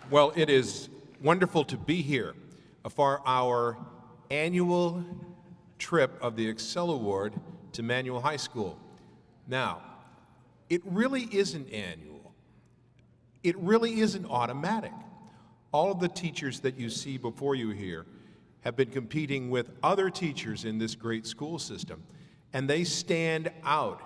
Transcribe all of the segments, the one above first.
Well, it is wonderful to be here for our annual trip of the ExCEL Award to Manual High School. Now, it really isn't annual. It really isn't automatic. All of the teachers that you see before you here have been competing with other teachers in this great school system, and they stand out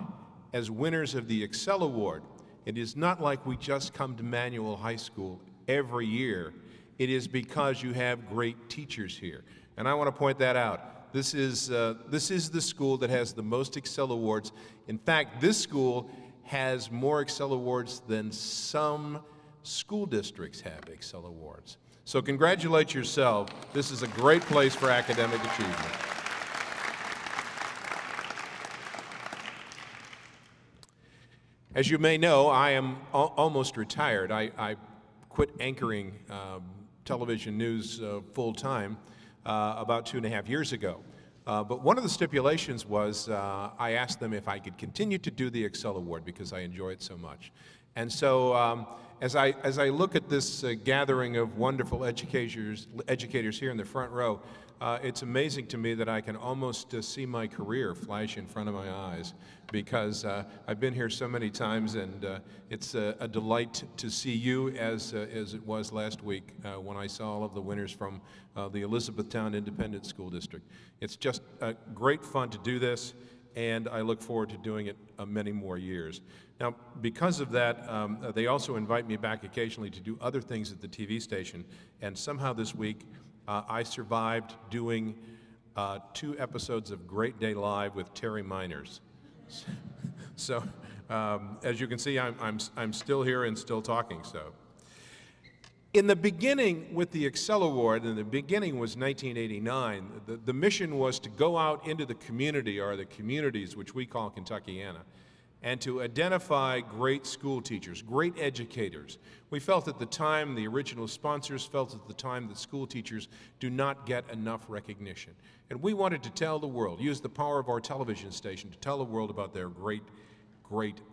as winners of the ExCEL Award. It is not like we just come to Manual High School every year. It is because you have great teachers here. And I want to point that out. This is the school that has the most ExCEL Awards. In fact, this school has more ExCEL Awards than some school districts have ExCEL Awards. So congratulate yourself. This is a great place for academic achievement. As you may know, I am almost retired. I quit anchoring television news full-time about 2.5 years ago. But one of the stipulations was I asked them if I could continue to do the ExCEL Award because I enjoy it so much. And so as I look at this gathering of wonderful educators here in the front row, it's amazing to me that I can almost see my career flash in front of my eyes, because I've been here so many times, and it's a delight to see you as it was last week when I saw all of the winners from the Elizabethtown Independent School District. It's just great fun to do this, and I look forward to doing it many more years. Now, because of that, they also invite me back occasionally to do other things at the TV station, and somehow this week I survived doing 2 episodes of Great Day Live with Terry Miners. So, as you can see, I'm still here and still talking. So, in the beginning with the ExCEL Award, and the beginning was 1989, the mission was to go out into the community, or the communities, which we call Kentuckiana, and to identify great school teachers, great educators. We felt at the time, the original sponsors felt at the time, that school teachers do not get enough recognition. And we wanted to tell the world, use the power of our television station to tell the world about their great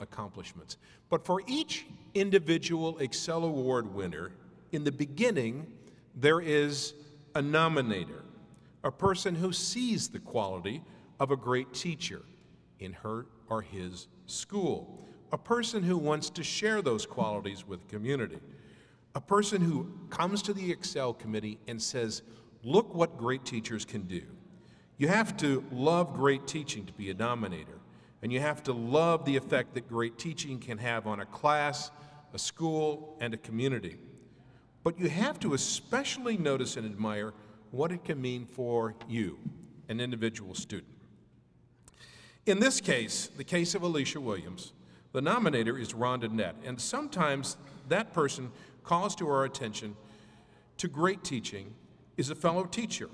accomplishments. But for each individual ExCEL Award winner, in the beginning, there is a nominator, a person who sees the quality of a great teacher in her or his school, a person who wants to share those qualities with the community, a person who comes to the ExCEL committee and says, look what great teachers can do. You have to love great teaching to be a nominator, and you have to love the effect that great teaching can have on a class, a school, and a community. But you have to especially notice and admire what it can mean for you, an individual student. In this case, the case of Alesia Williams, the nominator is Rhonda Nett, and sometimes that person calls to our attention to great teaching is a fellow teacher,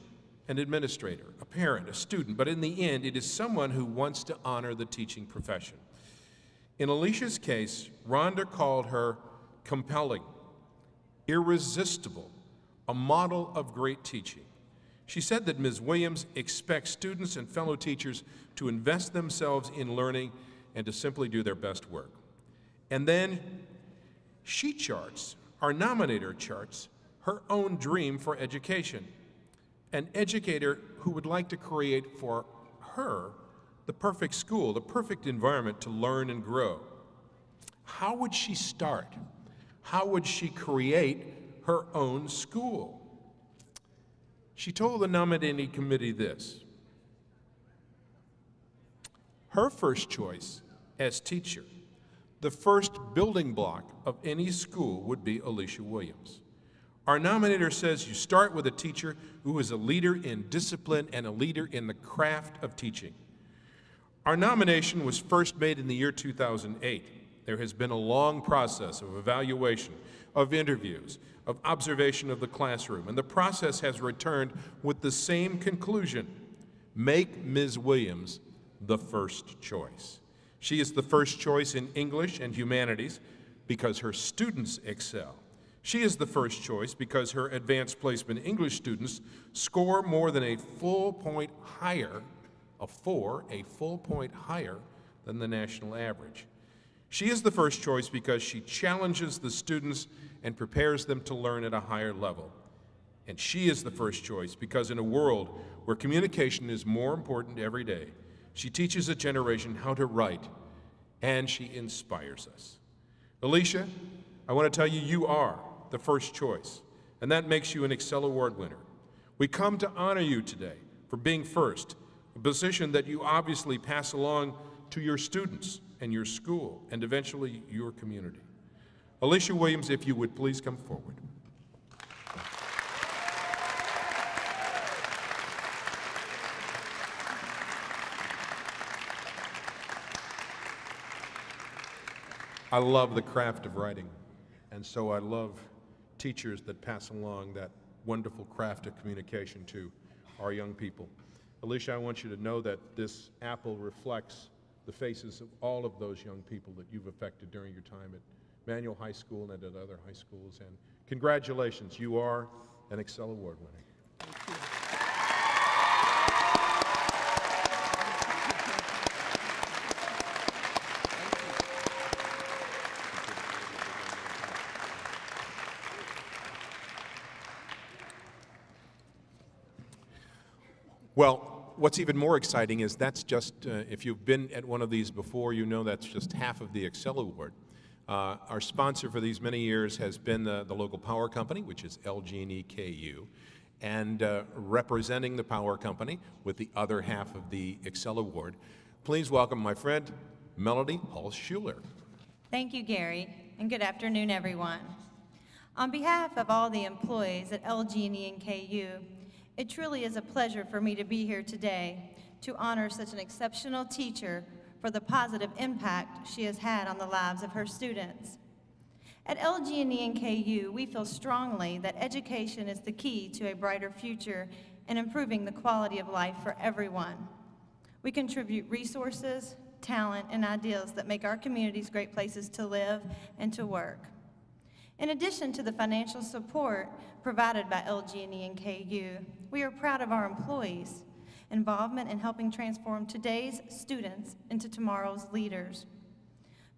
an administrator, a parent, a student, but in the end, it is someone who wants to honor the teaching profession. In Alesia's case, Rhonda called her compelling, irresistible, a model of great teaching. She said that Ms. Williams expects students and fellow teachers to invest themselves in learning and to simply do their best work. And then she charts, our nominator charts, her own dream for education, an educator who would like to create for her the perfect school, the perfect environment to learn and grow. How would she start? How would she create her own school? She told the nominating committee this: her first choice as teacher, the first building block of any school, would be Alesia Williams. Our nominator says you start with a teacher who is a leader in discipline and a leader in the craft of teaching. Our nomination was first made in the year 2008. There has been a long process of evaluation, of interviews, of observation of the classroom, and the process has returned with the same conclusion: make Ms. Williams the first choice. She is the first choice in English and humanities because her students excel. She is the first choice because her advanced placement English students score more than a full point higher, a full point higher than the national average. She is the first choice because she challenges the students and prepares them to learn at a higher level. And she is the first choice because in a world where communication is more important every day, she teaches a generation how to write, and she inspires us. Alesia, I want to tell you, you are the first choice, and that makes you an ExCEL Award winner. We come to honor you today for being first, a position that you obviously pass along to your students and your school, and eventually your community. Alesia Williams, if you would please come forward. I love the craft of writing, and so I love teachers that pass along that wonderful craft of communication to our young people. Alesia, I want you to know that this apple reflects the faces of all of those young people that you've affected during your time at Manual High School and at other high schools. And congratulations, you are an ExCEL Award winner. Thank you. Well, what's even more exciting is that's just, if you've been at one of these before, you know that's just half of the ExCEL Award. Our sponsor for these many years has been the local power company, which is LG&E KU, and representing the power company with the other half of the ExCEL Award. Please welcome my friend, Melody Hulse-Shuler. Thank you, Gary, and good afternoon, everyone. On behalf of all the employees at LG&E and KU, it truly is a pleasure for me to be here today to honor such an exceptional teacher for the positive impact she has had on the lives of her students. At LG&E and KU, we feel strongly that education is the key to a brighter future and improving the quality of life for everyone. We contribute resources, talent, and ideas that make our communities great places to live and to work. In addition to the financial support provided by LG&E and KU, we are proud of our employees' involvement in helping transform today's students into tomorrow's leaders.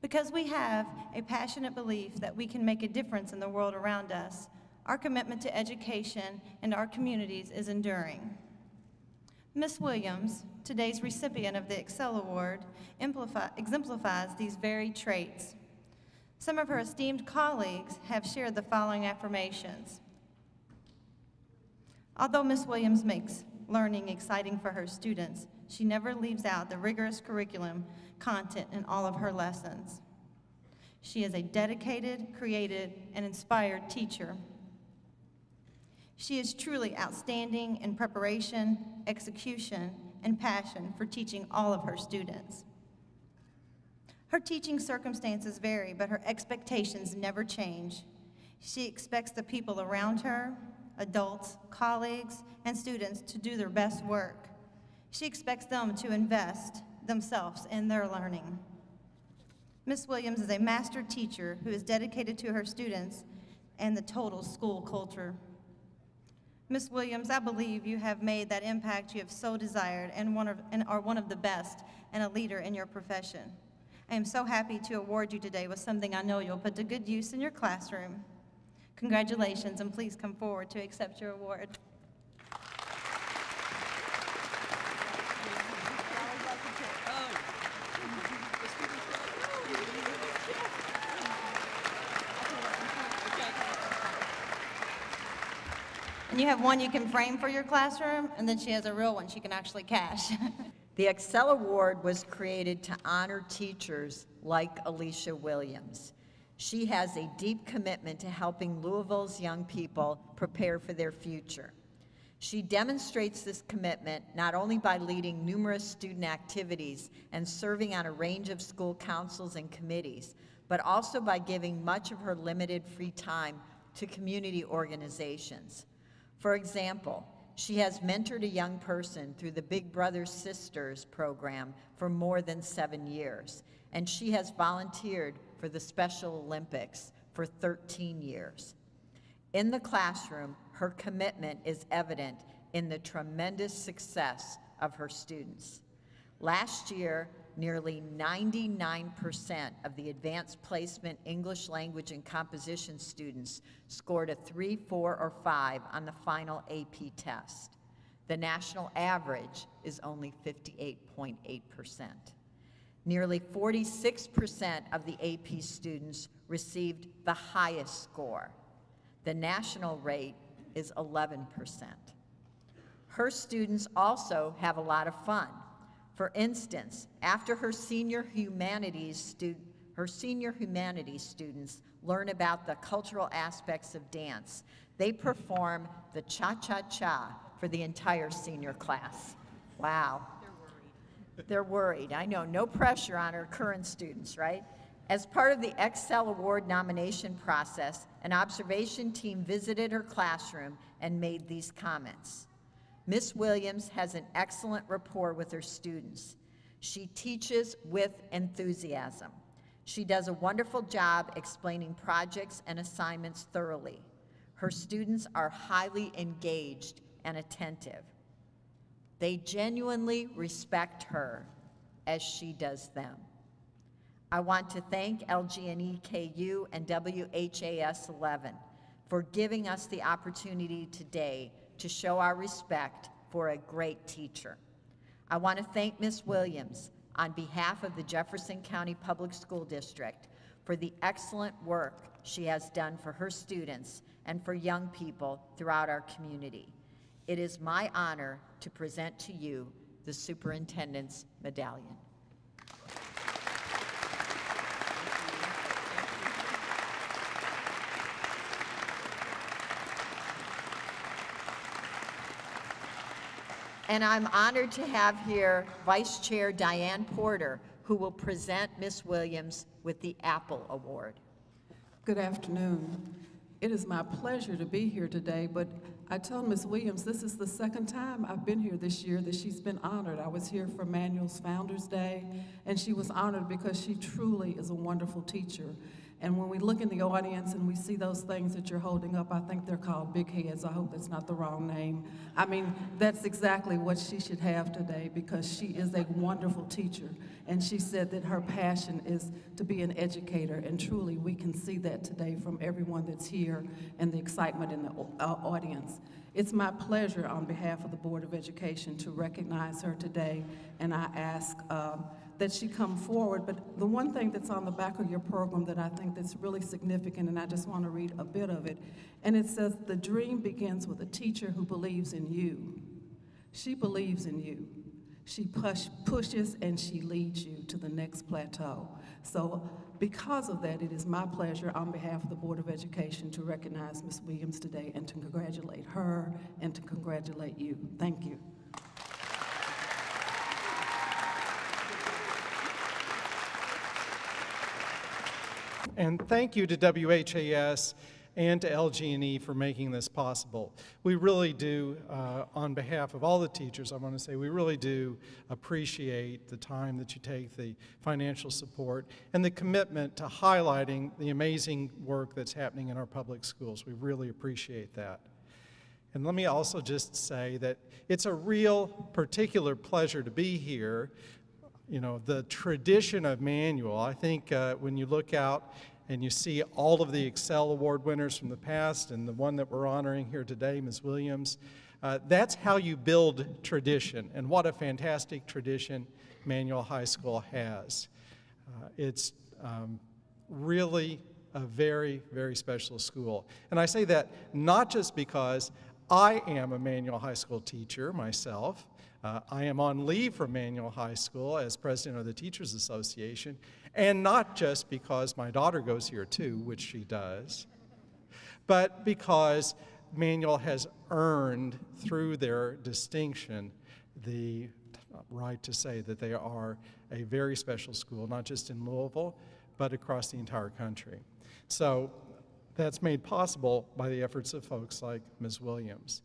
Because we have a passionate belief that we can make a difference in the world around us, our commitment to education and our communities is enduring. Ms. Williams, today's recipient of the ExCEL Award, exemplifies these very traits. Some of her esteemed colleagues have shared the following affirmations. Although Ms. Williams makes learning exciting for her students, she never leaves out the rigorous curriculum content in all of her lessons. She is a dedicated, creative, and inspired teacher. She is truly outstanding in preparation, execution, and passion for teaching all of her students. Her teaching circumstances vary, but her expectations never change. She expects the people around her, adults, colleagues, and students to do their best work. She expects them to invest themselves in their learning. Ms. Williams is a master teacher who is dedicated to her students and the total school culture. Ms. Williams, I believe you have made that impact you have so desired and are one of the best and a leader in your profession. I am so happy to award you today with something I know you'll put to good use in your classroom. Congratulations, and please come forward to accept your award. And you have one you can frame for your classroom, and then she has a real one she can actually cash. The ExCEL Award was created to honor teachers like Alesia Williams. She has a deep commitment to helping Louisville's young people prepare for their future. She demonstrates this commitment not only by leading numerous student activities and serving on a range of school councils and committees, but also by giving much of her limited free time to community organizations. For example, she has mentored a young person through the Big Brothers Sisters program for more than 7 years, and she has volunteered for the Special Olympics for 13 years. In the classroom, her commitment is evident in the tremendous success of her students. Last year, nearly 99% of the advanced placement English language and composition students scored a 3, 4, or 5 on the final AP test. The national average is only 58.8%. Nearly 46% of the AP students received the highest score. The national rate is 11%. Her students also have a lot of fun. For instance, after her senior humanities students learn about the cultural aspects of dance, they perform the cha-cha-cha for the entire senior class. Wow. They're worried. I know, no pressure on our current students, right? As part of the ExCEL Award nomination process, an observation team visited her classroom and made these comments. Ms. Williams has an excellent rapport with her students. She teaches with enthusiasm. She does a wonderful job explaining projects and assignments thoroughly. Her students are highly engaged and attentive. They genuinely respect her as she does them. I want to thank LG&E KU and WHAS 11 for giving us the opportunity today to show our respect for a great teacher. I want to thank Ms. Williams on behalf of the Jefferson County Public School District for the excellent work she has done for her students and for young people throughout our community. It is my honor to present to you the Superintendent's Medallion. And I'm honored to have here Vice Chair Diane Porter, who will present Ms. Williams with the Apple Award. Good afternoon. It is my pleasure to be here today, but I tell Ms. Williams this is the second time I've been here this year that she's been honored. I was here for Manual's Founders Day, and she was honored because she truly is a wonderful teacher. And when we look in the audience and we see those things that you're holding up, I think they're called big heads. I hope that's not the wrong name. I mean, that's exactly what she should have today because she is a wonderful teacher. And she said that her passion is to be an educator, and truly we can see that today from everyone that's here and the excitement in the audience. It's my pleasure on behalf of the Board of Education to recognize her today, and I ask that she come forward. But the one thing that's on the back of your program that I think that's really significant, and I just want to read a bit of it, and it says, "The dream begins with a teacher who believes in you." She believes in you. She pushes and she leads you to the next plateau. So because of that, it is my pleasure on behalf of the Board of Education to recognize Ms. Williams today and to congratulate her and to congratulate you. Thank you. And thank you to WHAS and to LG&E for making this possible. We really do, on behalf of all the teachers, I want to say we really do appreciate the time that you take, the financial support, and the commitment to highlighting the amazing work that's happening in our public schools. We really appreciate that. And let me also just say that it's a real particular pleasure to be here. You know, the tradition of Manual, I think when you look out and you see all of the ExCEL Award winners from the past and the one that we're honoring here today, Ms. Williams, that's how you build tradition, and what a fantastic tradition Manual High School has. It's really a very, very special school. And I say that not just because I am a Manual High School teacher myself. I am on leave from Manual High School as president of the Teachers Association, and not just because my daughter goes here too, which she does, but because Manual has earned through their distinction the right to say that they are a very special school, not just in Louisville, but across the entire country. So that's made possible by the efforts of folks like Ms. Williams.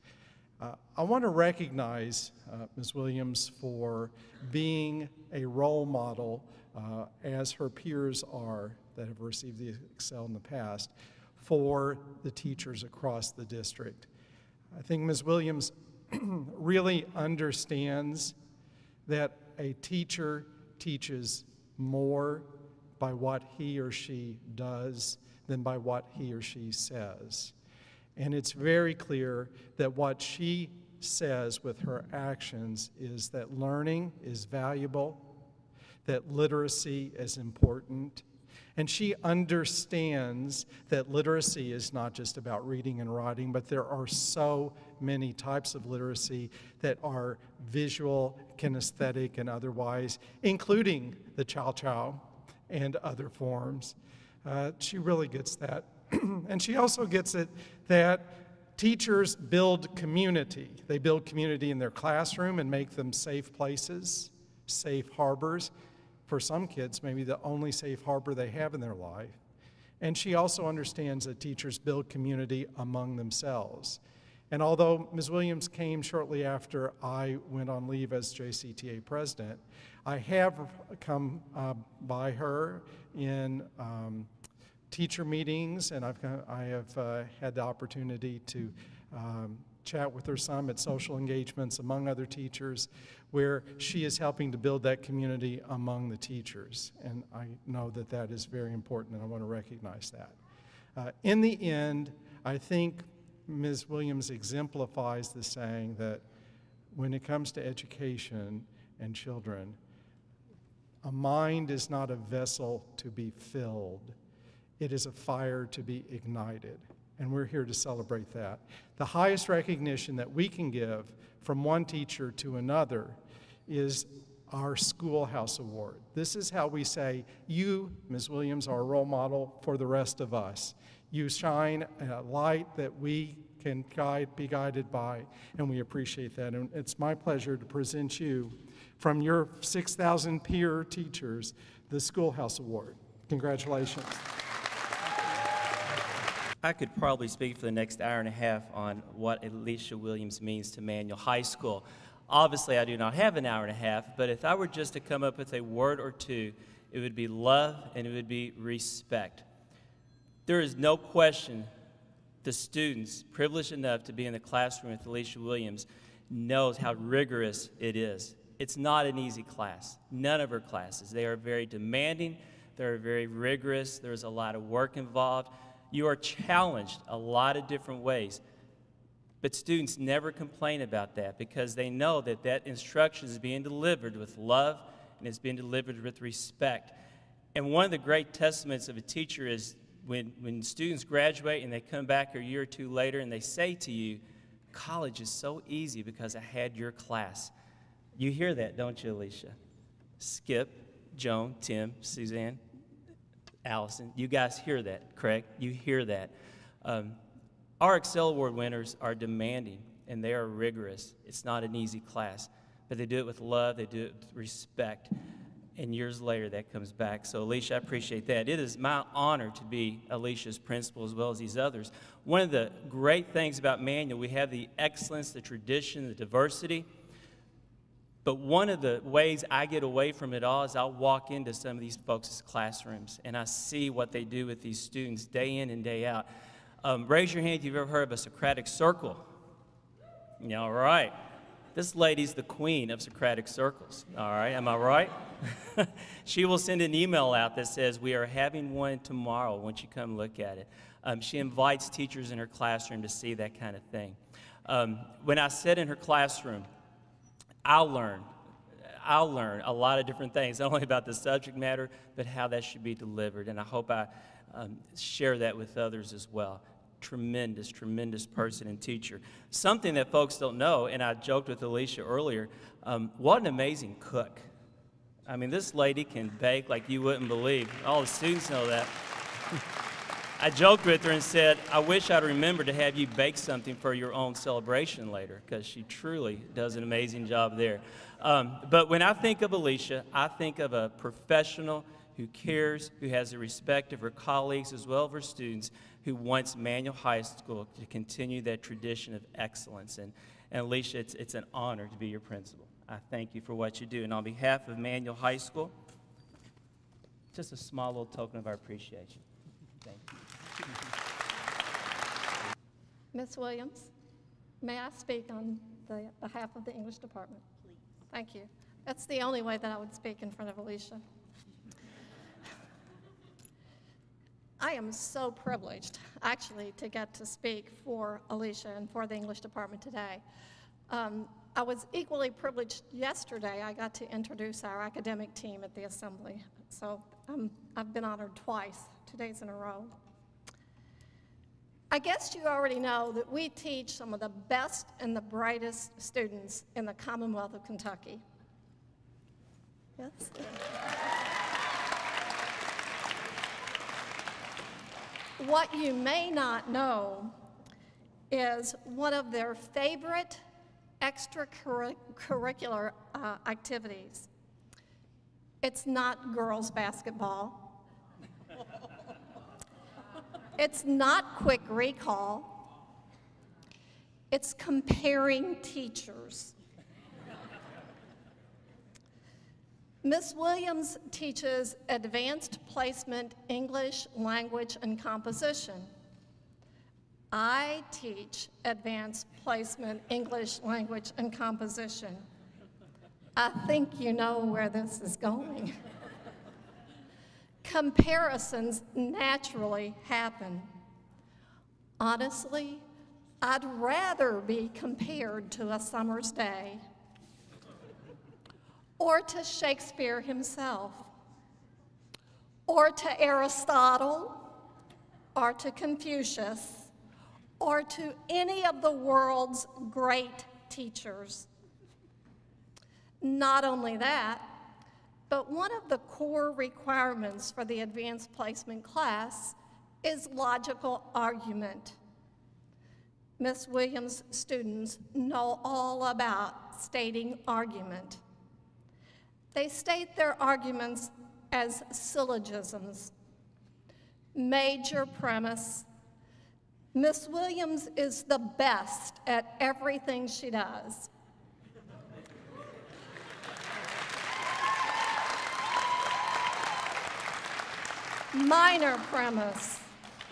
I want to recognize Ms. Williams for being a role model, as her peers are that have received the ExCEL in the past, for the teachers across the district. I think Ms. Williams really understands that a teacher teaches more by what he or she does than by what he or she says. And it's very clear that what she says with her actions is that learning is valuable, that literacy is important, and she understands that literacy is not just about reading and writing, but there are so many types of literacy that are visual, kinesthetic, and otherwise, including the chow-chow and other forms. She really gets that. And she also gets it that teachers build community. They build community in their classroom and make them safe places, safe harbors. For some kids, maybe the only safe harbor they have in their life. And she also understands that teachers build community among themselves. And although Ms. Williams came shortly after I went on leave as JCTA president, I have come by her in teacher meetings, and I have had the opportunity to chat with her some at social engagements among other teachers, where she is helping to build that community among the teachers. And I know that that is very important, and I want to recognize that. In the end, I think Ms. Williams exemplifies the saying that when it comes to education and children, a mind is not a vessel to be filled. It is a fire to be ignited. And we're here to celebrate that. The highest recognition that we can give from one teacher to another is our Schoolhouse Award. This is how we say, you, Ms. Williams, are a role model for the rest of us. You shine a light that we can be guided by, and we appreciate that. And it's my pleasure to present you, from your 6,000 peer teachers, the Schoolhouse Award. Congratulations. I could probably speak for the next hour and a half on what Alesia Williams means to Manual High School. Obviously, I do not have an hour and a half, but if I were just to come up with a word or two, it would be love and it would be respect. There is no question the students privileged enough to be in the classroom with Alesia Williams knows how rigorous it is. It's not an easy class. None of her classes. They are very demanding. They're very rigorous. There's a lot of work involved. You are challenged a lot of different ways. But students never complain about that because they know that that instruction is being delivered with love and it's being delivered with respect. And one of the great testaments of a teacher is when students graduate and they come back a year or two later and they say to you, college is so easy because I had your class. You hear that, don't you, Alesia? Skip, Joan, Tim, Suzanne, Allison, you guys hear that, correct? You hear that. Our ExCEL Award winners are demanding, and they are rigorous. It's not an easy class, but they do it with love, they do it with respect, and years later that comes back. So, Alesia, I appreciate that. It is my honor to be Alesia's principal as well as these others. One of the great things about Manual, we have the excellence, the tradition, the diversity. But one of the ways I get away from it all is I'll walk into some of these folks' classrooms and I see what they do with these students day in and day out. Raise your hand if you've ever heard of a Socratic circle. Yeah, all right. This lady's the queen of Socratic circles. All right, am I right? She will send an email out that says, we are having one tomorrow. Won't you come look at it? She invites teachers in her classroom to see that kind of thing. When I sit in her classroom, I'll learn a lot of different things, not only about the subject matter, but how that should be delivered. And I hope I share that with others as well. Tremendous, tremendous person and teacher. Something that folks don't know, and I joked with Alesia earlier, what an amazing cook. I mean, this lady can bake like you wouldn't believe. All the students know that. I joked with her and said, I wish I'd remembered to have you bake something for your own celebration later, because she truly does an amazing job there. But when I think of Alesia, I think of a professional who cares, who has the respect of her colleagues as well as her students, who wants Manual High School to continue that tradition of excellence. And Alesia, it's an honor to be your principal. I thank you for what you do. And on behalf of Manual High School, just a small little token of our appreciation. Thank you. Ms. Williams, may I speak on behalf of the English department? Please. Thank you. That's the only way that I would speak in front of Alesia. I am so privileged, actually, to get to speak for Alesia and for the English department today. I was equally privileged yesterday. I got to introduce our academic team at the assembly. So I've been honored twice, 2 days in a row. I guess you already know that we teach some of the best and the brightest students in the Commonwealth of Kentucky. Yes? What you may not know is one of their favorite extracurricular activities. It's not girls' basketball. It's not quick recall. It's comparing teachers. Ms. Williams teaches advanced placement English, language, and composition. I teach advanced placement English, language, and composition. I think you know where this is going. Comparisons naturally happen. Honestly, I'd rather be compared to a summer's day or to Shakespeare himself, or to Aristotle, or to Confucius, or to any of the world's great teachers. Not only that, but one of the core requirements for the advanced placement class is logical argument. Ms. Williams' students know all about stating argument. They state their arguments as syllogisms. Major premise. Ms. Williams is the best at everything she does. Minor premise.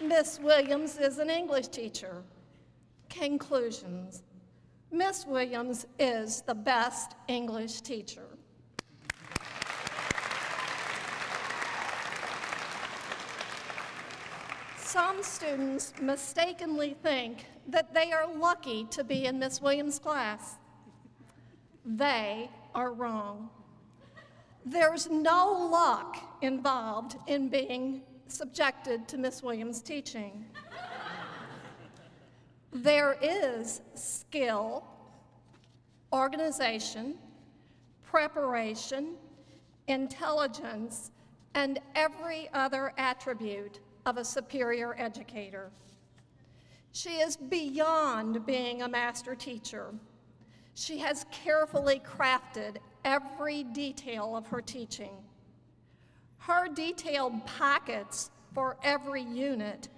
Ms. Williams is an English teacher. Conclusions. Ms. Williams is the best English teacher. Some students mistakenly think that they are lucky to be in Ms. Williams' class. They are wrong. There's no luck involved in being subjected to Ms. Williams' teaching. There is skill, organization, preparation, intelligence, and every other attribute of a superior educator. She is beyond being a master teacher. She has carefully crafted every detail of her teaching. Her detailed packets for every unit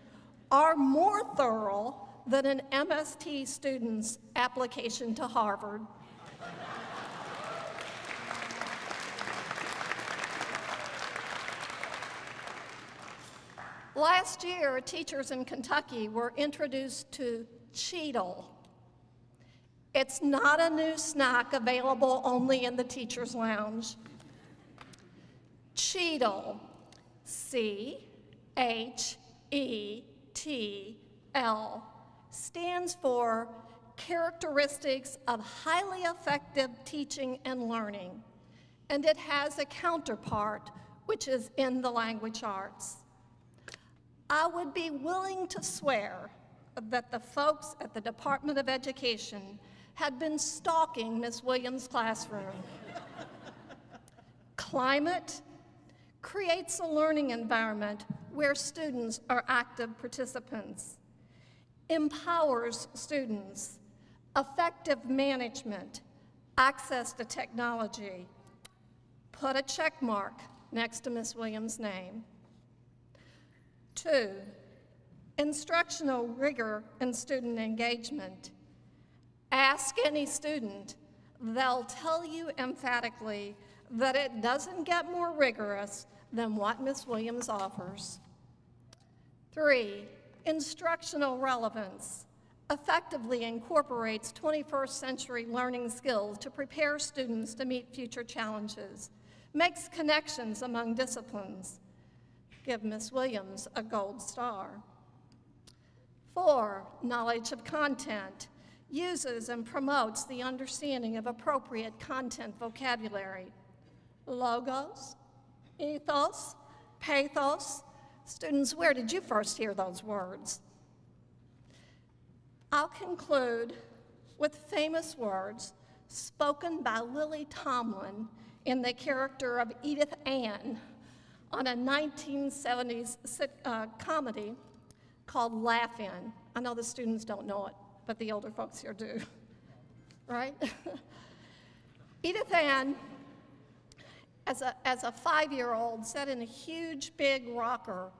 are more thorough than an MST student's application to Harvard. Last year, teachers in Kentucky were introduced to Cheetle. It's not a new snack available only in the teacher's lounge. Cheetle, C-H-E-T-L, stands for Characteristics of Highly Effective Teaching and Learning, and it has a counterpart which is in the language arts. I would be willing to swear that the folks at the Department of Education had been stalking Ms. Williams' classroom. Climate creates a learning environment where students are active participants, empowers students, effective management, access to technology. Put a check mark next to Ms. Williams' name. 2, instructional rigor and student engagement. Ask any student, they'll tell you emphatically that it doesn't get more rigorous than what Ms. Williams offers. 3, instructional relevance. effectively incorporates 21st century learning skills to prepare students to meet future challenges, makes connections among disciplines. Give Ms. Williams a gold star. 4, knowledge of content, uses and promotes the understanding of appropriate content vocabulary. Logos, ethos, pathos. Students, where did you first hear those words? I'll conclude with famous words spoken by Lily Tomlin in the character of Edith Ann on a 1970s comedy called Laugh In. I know the students don't know it, but the older folks here do, right? Edith Ann, as a 5-year-old, sat in a huge, big rocker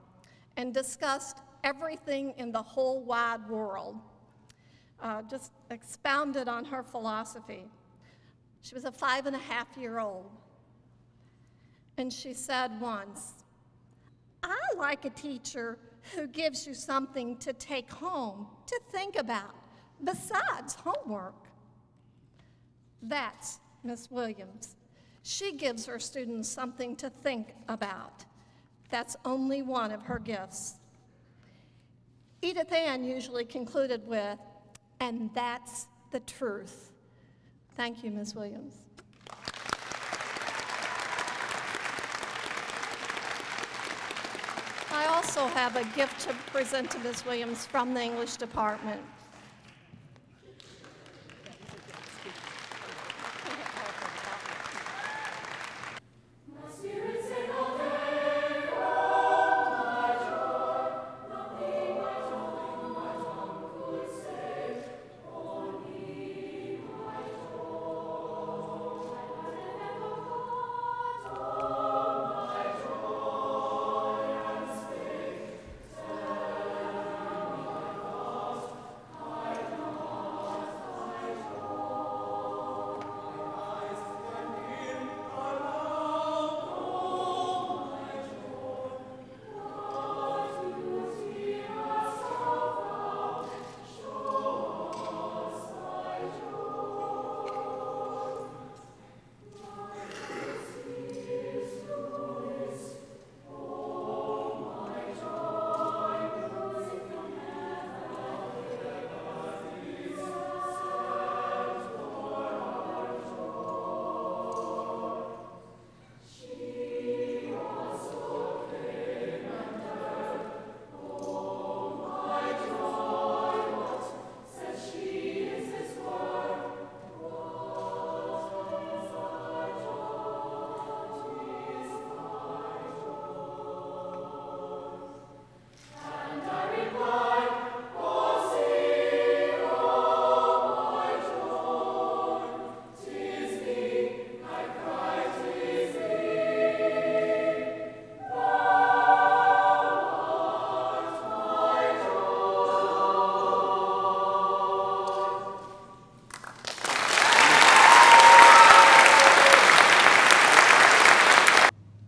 and discussed everything in the whole wide world, just expounded on her philosophy. She was a 5-and-a-half-year-old. And she said once, "I like a teacher who gives you something to take home, to think about, besides homework." That's Miss Williams. She gives her students something to think about. That's only one of her gifts. Edith Ann usually concluded with, "And that's the truth." Thank you, Ms. Williams. I also have a gift to present to Ms. Williams from the English department.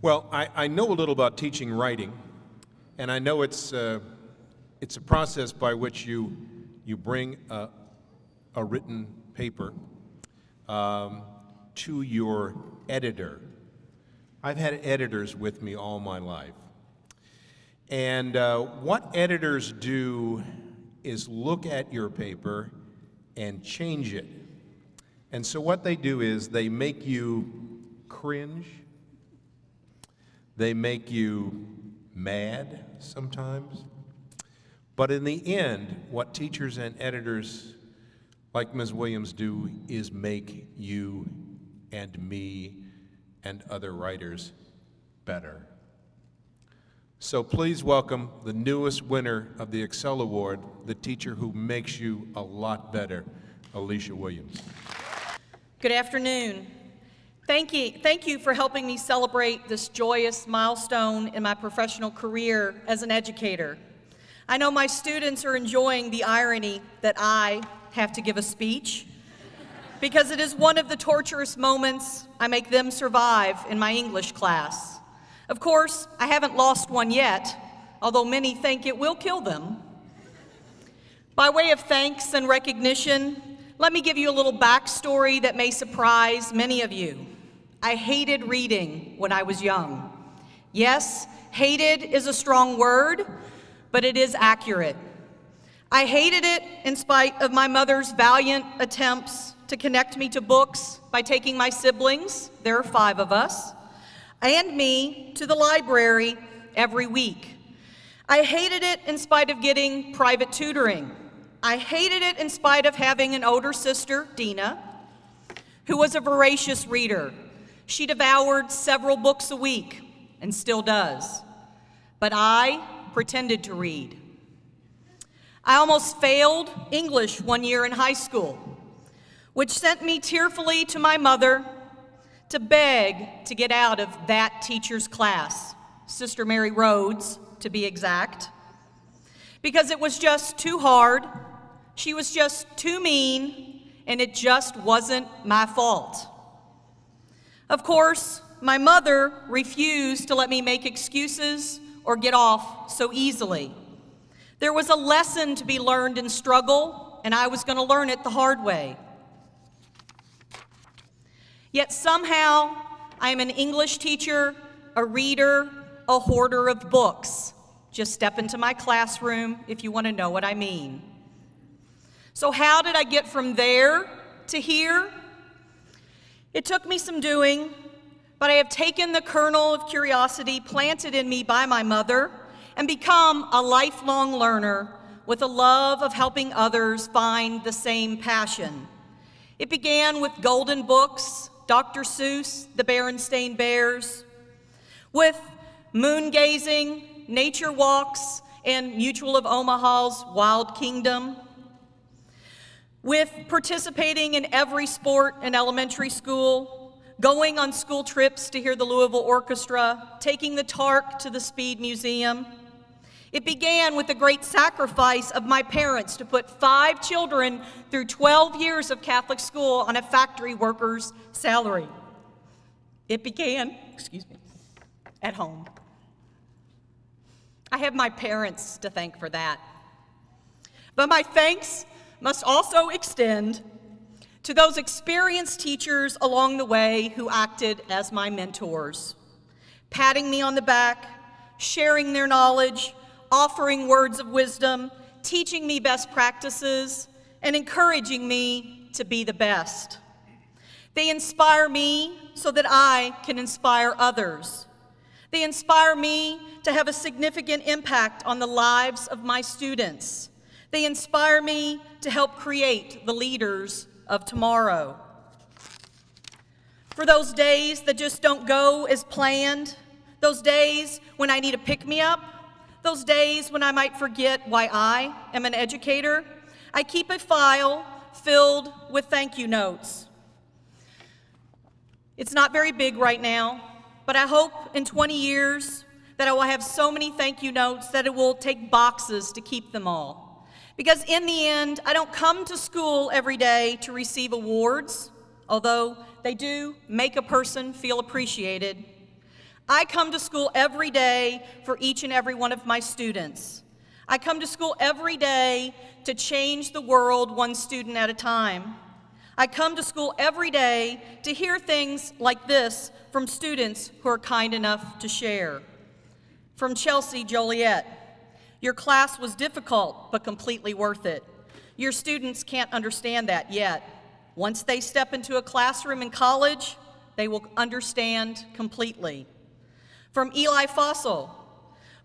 Well, I know a little about teaching writing, and I know it's a process by which you bring a written paper to your editor. I've had editors with me all my life. And what editors do is look at your paper and change it. And so what they do is they make you cringe. They make you mad sometimes. But in the end, what teachers and editors like Ms. Williams do is make you and me and other writers better. So please welcome the newest winner of the ExCEL Award, the teacher who makes you a lot better, Alesia Williams. Good afternoon. Thank you for helping me celebrate this joyous milestone in my professional career as an educator. I know my students are enjoying the irony that I have to give a speech, because it is one of the torturous moments I make them survive in my English class. Of course, I haven't lost one yet, although many think it will kill them. By way of thanks and recognition, let me give you a little backstory that may surprise many of you. I hated reading when I was young. Yes, hated is a strong word, but it is accurate. I hated it in spite of my mother's valiant attempts to connect me to books by taking my siblings, there are 5 of us, and me to the library every week. I hated it in spite of getting private tutoring. I hated it in spite of having an older sister, Donna, who was a voracious reader. She devoured several books a week and still does. But I pretended to read. I almost failed English one year in high school, which sent me tearfully to my mother to beg to get out of that teacher's class, Sister Mary Rhodes, to be exact, because it was just too hard, she was just too mean, and it just wasn't my fault. Of course, my mother refused to let me make excuses or get off so easily. There was a lesson to be learned in struggle, and I was going to learn it the hard way. Yet somehow, I am an English teacher, a reader, a hoarder of books. Just step into my classroom if you want to know what I mean. So how did I get from there to here? It took me some doing, but I have taken the kernel of curiosity planted in me by my mother and become a lifelong learner with a love of helping others find the same passion. It began with golden books, Dr. Seuss, the Berenstain Bears, with moon gazing, nature walks, and Mutual of Omaha's Wild Kingdom, with participating in every sport in elementary school, going on school trips to hear the Louisville Orchestra, taking the TARC to the Speed Museum. It began with the great sacrifice of my parents to put 5 children through 12 years of Catholic school on a factory worker's salary. It began, at home. I have my parents to thank for that. But my thanks must also extend to those experienced teachers along the way who acted as my mentors, patting me on the back, sharing their knowledge, offering words of wisdom, teaching me best practices, and encouraging me to be the best. They inspire me so that I can inspire others. They inspire me to have a significant impact on the lives of my students. They inspire me to help create the leaders of tomorrow. For those days that just don't go as planned, those days when I need a pick-me-up, those days when I might forget why I am an educator, I keep a file filled with thank you notes. It's not very big right now, but I hope in 20 years that I will have so many thank you notes that it will take boxes to keep them all. Because in the end, I don't come to school every day to receive awards, although they do make a person feel appreciated. I come to school every day for each and every one of my students. I come to school every day to change the world one student at a time. I come to school every day to hear things like this from students who are kind enough to share. From Chelsea Joliet, your class was difficult but completely worth it. Your students can't understand that yet. Once they step into a classroom in college, they will understand completely. From Eli Fossil,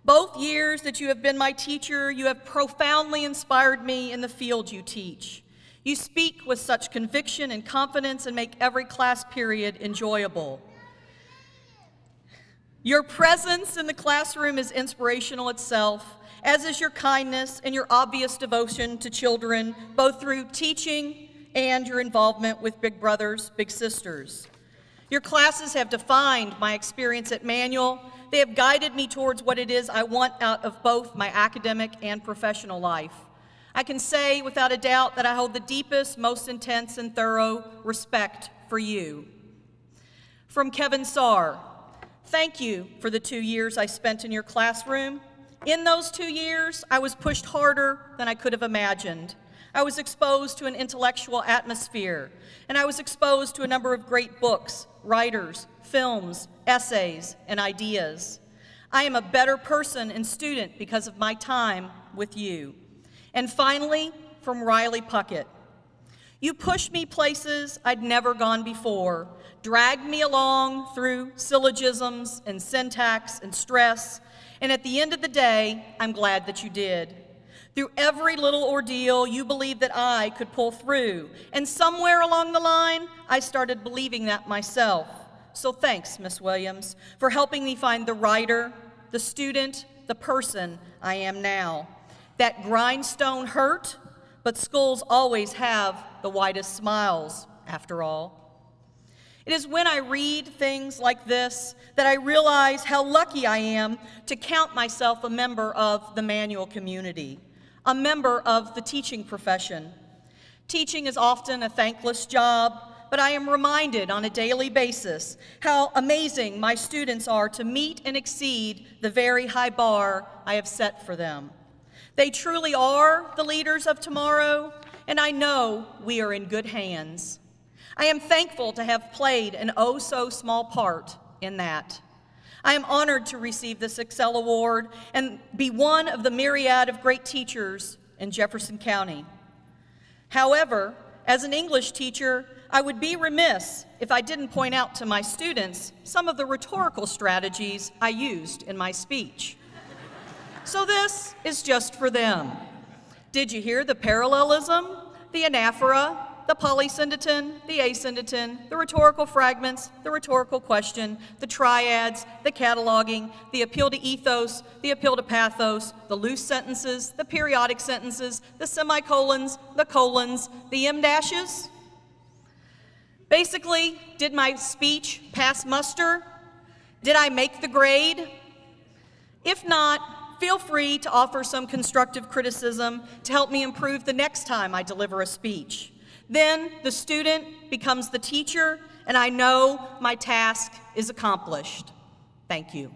both years that you have been my teacher, you have profoundly inspired me in the field you teach. You speak with such conviction and confidence and make every class period enjoyable. Your presence in the classroom is inspirational itself, as is your kindness and your obvious devotion to children, both through teaching and your involvement with Big Brothers, Big Sisters. Your classes have defined my experience at Manual. They have guided me towards what it is I want out of both my academic and professional life. I can say without a doubt that I hold the deepest, most intense, and thorough respect for you. From Kevin Saar, thank you for the 2 years I spent in your classroom In those 2 years, I was pushed harder than I could have imagined. I was exposed to an intellectual atmosphere, and I was exposed to a number of great books, writers, films, essays, and ideas. I am a better person and student because of my time with you. And finally, from Riley Puckett. You pushed me places I'd never gone before, dragged me along through syllogisms and syntax and stress, and at the end of the day, I'm glad that you did. Through every little ordeal, you believed that I could pull through, and somewhere along the line, I started believing that myself. So thanks, Miss Williams, for helping me find the writer, the student, the person I am now. That grindstone hurt, but schools always have the widest smiles, after all. It is when I read things like this that I realize how lucky I am to count myself a member of the manual community, a member of the teaching profession. Teaching is often a thankless job, but I am reminded on a daily basis how amazing my students are to meet and exceed the very high bar I have set for them. They truly are the leaders of tomorrow, and I know we are in good hands. I am thankful to have played an oh-so-small part in that. I am honored to receive this ExCEL Award and be one of the myriad of great teachers in Jefferson County. However, as an English teacher, I would be remiss if I didn't point out to my students some of the rhetorical strategies I used in my speech. So this is just for them. Did you hear the parallelism, the anaphora, the polysyndeton, the asyndeton, the rhetorical fragments, the rhetorical question, the triads, the cataloging, the appeal to ethos, the appeal to pathos, the loose sentences, the periodic sentences, the semicolons, the colons, the em-dashes? Basically, did my speech pass muster? Did I make the grade? If not, feel free to offer some constructive criticism to help me improve the next time I deliver a speech. Then the student becomes the teacher, and I know my task is accomplished. Thank you.